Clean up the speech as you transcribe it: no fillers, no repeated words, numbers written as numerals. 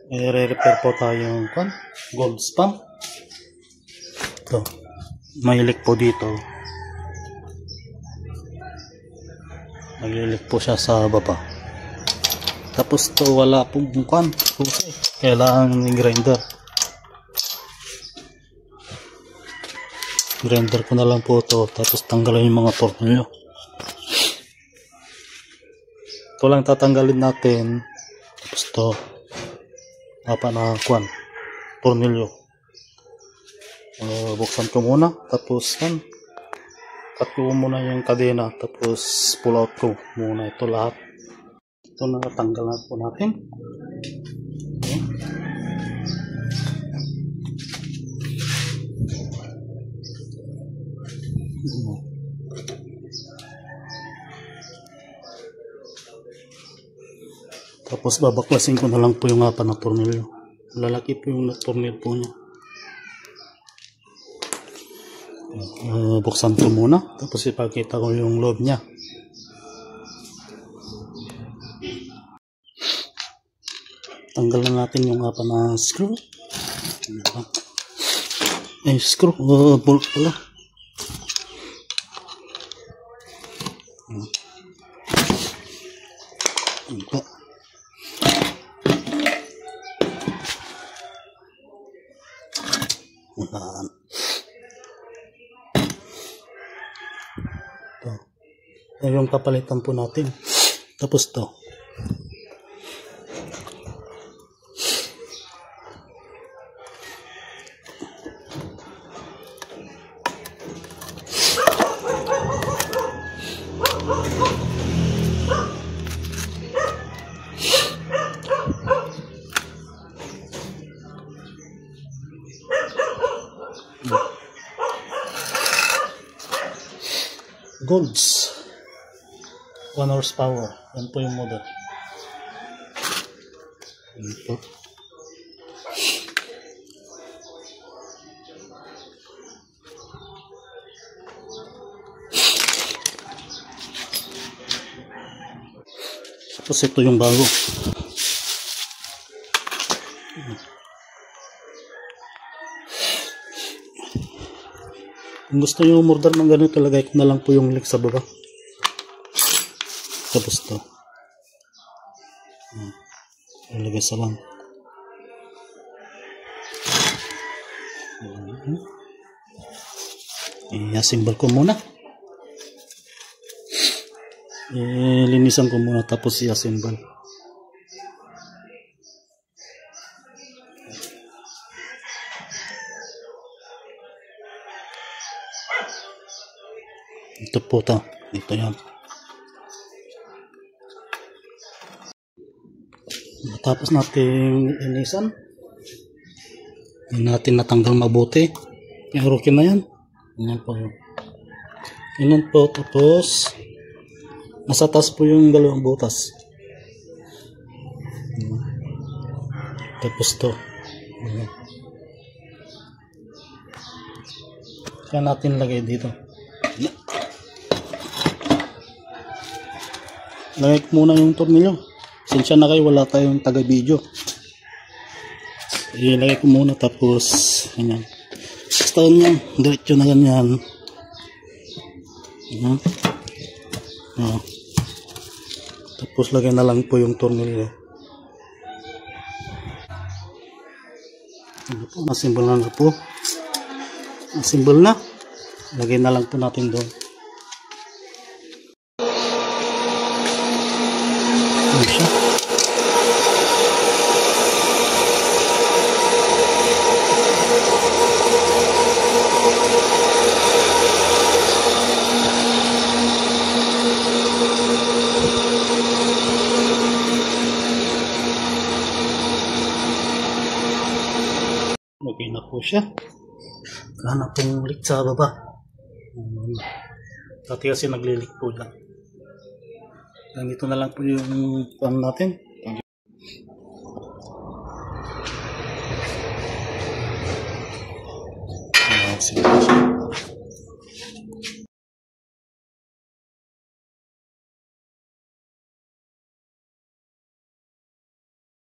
I-repair po tayong gold spam. Ito, may leak po dito. Nag-leak po siya sa baba. Tapos to wala pong susi. Kailangan i-grinder. Grinder ko na lang po to, tapos tanggalin yung mga tornilyo. Ito lang tatanggalin natin. Tapos to tornilyo. Buksan ko muna, tapos cut ko muna yung kadena, tapos pull out ko muna ito lahat. Ito nakatanggal na po natin. Okay. Tapos babaklasin ko na lang po yung na tornilyo. Lalaki po yung tornilyo po niya. Buksan ko muna, tapos ipakita ko yung loob niya. Tanggalan natin yung na screw. Screw, bolt pala. Ito. Ito yung kapalitan po natin. Tapos to. Golds 1 horsepower. Yan po yung model. Ito. Tapos ito yung bago. Kung gusto nyo umorder ng ganito, lagay ko na lang po yung link sa baba. Tapos to. Ilagay sa lang. I-assemble ko muna. Linisan ko muna, tapos i-assemble. Ito po ito. Ito yan. Tapos natin linisan. Hindi natin natanggal mabuti. Yung rookie na yan. Yan po. Yan po. Tapos nasa taas po yung dalawang butas. Tapos to. Kaya natin lagay dito. Lagay ko muna yung tornilyo. Sinsya na kayo, wala tayong taga-video. Ilagay ko muna, tapos ganyan. Basta ganyan, diretso na ganyan. Tapos lagay na lang po yung tornilyo. Ano po, nasimbol na po. Nasimbol na. Lagay na lang po natin doon. Siya. Okay na po siya. Wala na pong leak sa baba. Dati kasi naglilik po lang. Ganito na lang po yung pan natin. Sige.